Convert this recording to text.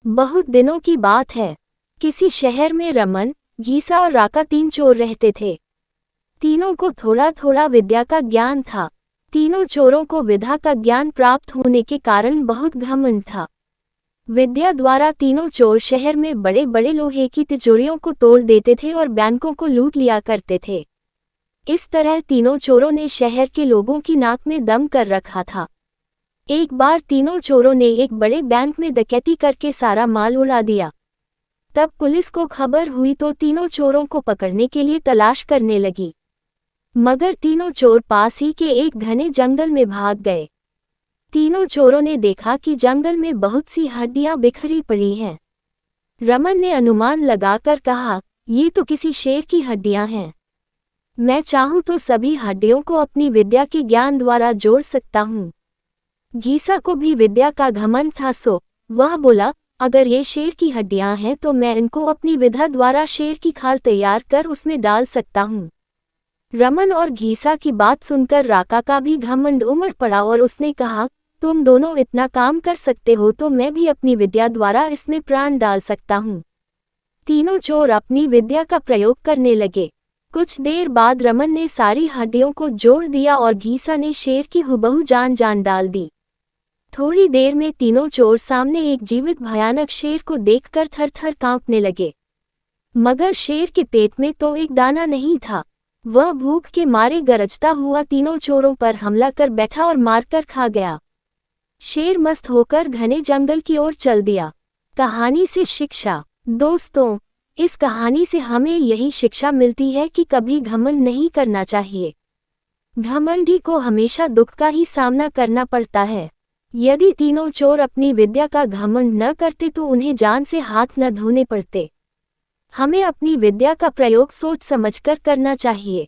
बहुत दिनों की बात है। किसी शहर में रमन, गीसा और राका 3 चोर रहते थे। तीनों को थोड़ा थोड़ा विद्या का ज्ञान था। तीनों चोरों को विद्या का ज्ञान प्राप्त होने के कारण बहुत घमंड था। विद्या द्वारा तीनों चोर शहर में बड़े बड़े लोहे की तिजोरियों को तोड़ देते थे और बैंकों को लूट लिया करते थे। इस तरह तीनों चोरों ने शहर के लोगों की नाक में दम कर रखा था। एक बार तीनों चोरों ने एक बड़े बैंक में डकैती करके सारा माल उड़ा दिया। तब पुलिस को खबर हुई तो तीनों चोरों को पकड़ने के लिए तलाश करने लगी, मगर तीनों चोर पास ही के एक घने जंगल में भाग गए। तीनों चोरों ने देखा कि जंगल में बहुत सी हड्डियां बिखरी पड़ी हैं। रमन ने अनुमान लगाकर कहा, ये तो किसी शेर की हड्डियां हैं। मैं चाहूं तो सभी हड्डियों को अपनी विद्या के ज्ञान द्वारा जोड़ सकता हूं। गीसा को भी विद्या का घमंड था, सो वह बोला, अगर ये शेर की हड्डियां हैं तो मैं इनको अपनी विद्या द्वारा शेर की खाल तैयार कर उसमें डाल सकता हूँ। रमन और गीसा की बात सुनकर राका का भी घमंड उमड़ पड़ा और उसने कहा, तुम दोनों इतना काम कर सकते हो तो मैं भी अपनी विद्या द्वारा इसमें प्राण डाल सकता हूँ। तीनों चोर अपनी विद्या का प्रयोग करने लगे। कुछ देर बाद रमन ने सारी हड्डियों को जोड़ दिया और गीसा ने शेर की हुबहू जान डाल दी। थोड़ी देर में तीनों चोर सामने एक जीवित भयानक शेर को देखकर थर थर कांपने लगे। मगर शेर के पेट में तो एक दाना नहीं था। वह भूख के मारे गरजता हुआ तीनों चोरों पर हमला कर बैठा और मारकर खा गया। शेर मस्त होकर घने जंगल की ओर चल दिया। कहानी से शिक्षा। दोस्तों, इस कहानी से हमें यही शिक्षा मिलती है कि कभी घमंड नहीं करना चाहिए। घमंडी को हमेशा दुख का ही सामना करना पड़ता है। यदि तीनों चोर अपनी विद्या का घमंड न करते तो उन्हें जान से हाथ न धोने पड़ते। हमें अपनी विद्या का प्रयोग सोच समझकर करना चाहिए।